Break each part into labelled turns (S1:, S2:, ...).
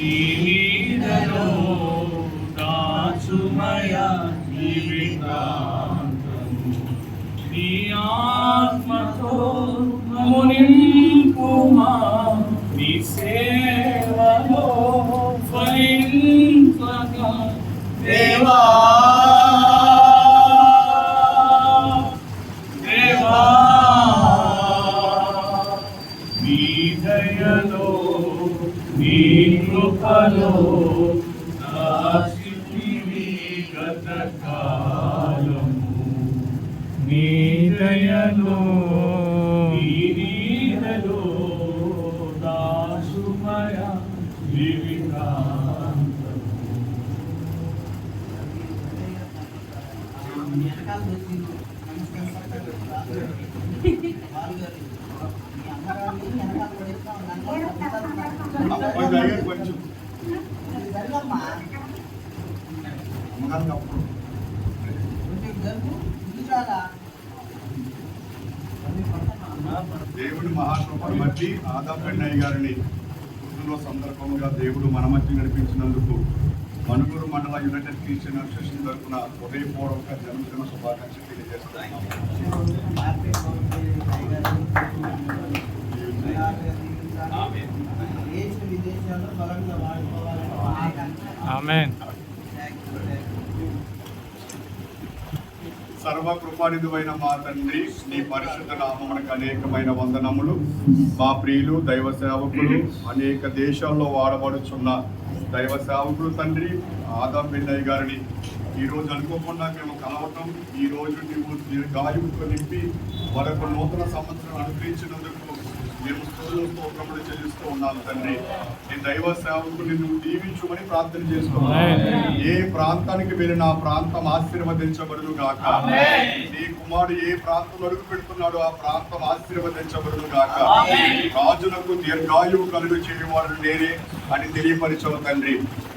S1: నీ నీడలో దాచుమయ జీవితాంతము నీ ఆత్మతో మునింపుమా నీ సేవలో ఫలించగా దేవా దేవా నీ దయలో నీ కృపలో దాచితివి గతకాలము నీ దయలో నీ నీడలో దాసుమయ జీవితాంతము
S2: దేవుడి మహాకృపను బట్టి ఆదాం పెన్నయ్య గారిని పుట్టినరోజు సందర్భంగా దేవుడు మన మధ్య నడిపించినందుకు మనుగూరు మండల యునైటెడ్ క్రిస్టియన్ అసోసియేషన్ తరఫున హృదయపూర్వక జన్మదిన శుభాకాంక్షలు తెలియజేస్తున్నాం. సర్వకృపానిధువైన మా తండ్రి, నీ పరిశుద్ధ నామమునకు అనేకమైన వందనములు. మా ప్రియులు దైవ సేవకులు, అనేక దేశాల్లో వాడబడుచున్న దైవ సేవకులు తండ్రి ఆదాం పెన్నయ్య గారిని ఈరోజు అనుకోకుండా మేము కలవటం, ఈరోజు నువ్వు దీర్ఘాయువుతో నింపి మరొక నూతన సంవత్సరం అనుగ్రహించినందుకు మేము స్తోత్రములు చెల్లిస్తూ ఉన్నాను తండ్రి. నీ దైవ సేవకుని నువ్వు దీవించుమని ప్రార్థన చేస్తున్నాను. ఏ ప్రాంతానికి వెళ్ళిన ఆ ప్రాంతం ఆశీర్వదించబడును గాక. నీ కుమారుడు ఏ ప్రాంతం అడుగు పెడుతున్నాడో ఆ ప్రాంతం ఆశీర్వదించబడును గాక. రాజులకు దీర్ఘాయువు కలుగు చేయవాడు నేనే అని తెలియపరిచవు తండ్రి.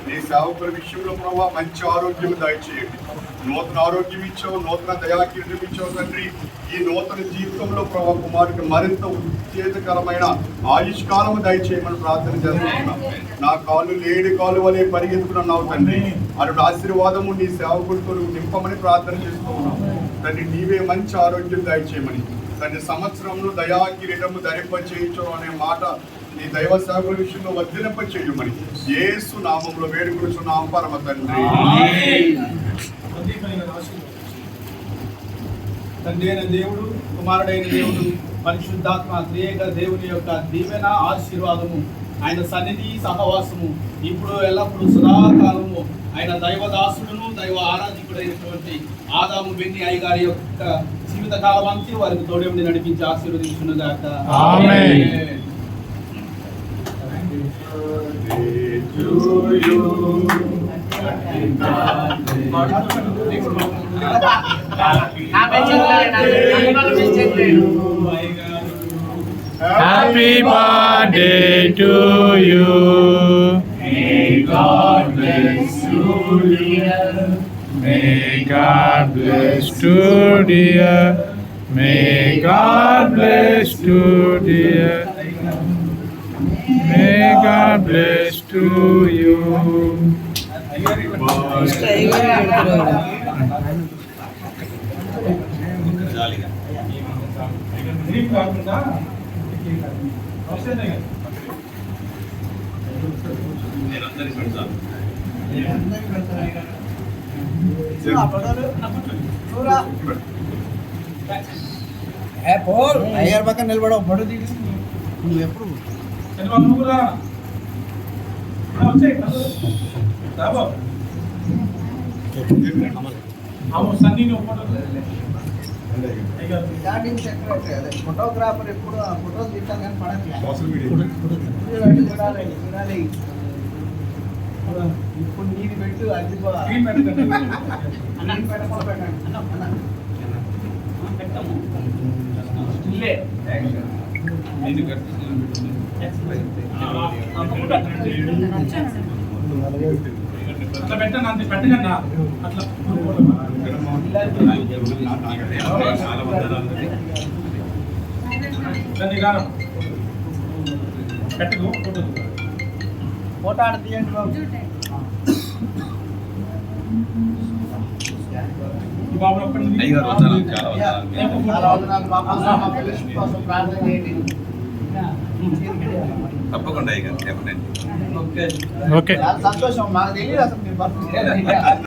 S2: నీ సేవకుల విషయంలో ప్రభావ మంచి ఆరోగ్యం దయచేయండి. నూతన ఆరోగ్యం ఇచ్చావు, నూతన దయాకీర్యం ఇచ్చావు తండ్రి. ఈ నూతన జీవితంలో ప్రభావ కుమారుడికి మరింత ఉత్తేజకరమైన ఆయుష్కాలము దయచేయమని ప్రార్థన చేస్తున్నాం. నా కాళ్ళు లేడి కాలు వలె పరిగెత్తుకున్నావు తండ్రి. అటు ఆశీర్వాదము నీ సేవకుడితో నింపమని ప్రార్థన చేస్తూ ఉన్నాం తండ్రి. నీవే మంచి ఆరోగ్యం దయచేయమని తండ్రి. సంవత్సరంలో దయాకిరీటము ధరింప చేయించడం అనే మాట నీ దైవ సేవకుల విషయంలో వర్ధింప చేయమని యేసు నామములో వేడుకొనుచున్నాం పరమ తండ్రి.
S3: తండ్రి అయిన దేవుడు, కుమారుడైన దేవుడు, పరిశుద్ధాత్మ త్రియేక దేవుని యొక్క దీవెన ఆశీర్వాదము, ఆయన సన్నిధి సహవాసము ఇప్పుడు ఎల్లప్పుడూ సదాకాలము ఆయన దైవదాసుడును దైవ ఆరాధికుడైనటువంటి ఆదాము బెన్ని అయ్య గారి యొక్క జీవిత కాలం అంతా వారికి తోడేవుని నడిపించి ఆశీర్వదించునుగాక. ఆమేన్.
S4: Happy birthday to you.
S1: May God bless you, dear.
S4: May God bless you, dear. May God bless you, dear. May God bless to you.
S3: అయ్యారు పక్కన నిలబడవు ఫోటో దిగి నువ్వు ఎప్పుడు ఫోటోగ్రాఫర్ ఎప్పుడు ఫోటోలు తీస్తాను కానీ పడట్లేదు. ఇప్పుడు నీది పెట్టు అది
S4: అట్లా పెట్టండి, అంతే పెట్టకండి అట్లా పెట్టుకో.
S3: ఫోటో ఆడ తీయండి బాబు.
S4: ఈ బాబు ఒక్కడిని
S5: అయ్యగారు వందనాలు, చాలా
S3: యా,
S5: వందనాలు.
S3: చాలా వందనాలు. మా కోసం, మా పిల్లల కోసం ప్రార్థన చేయండి.
S5: తప్పకుండా అయ్యగారు, చెప్పండి.
S3: Okay
S4: okay.
S3: చాలా సంతోషం. మాకు తెలియదు అసలు మీ భక్తులు.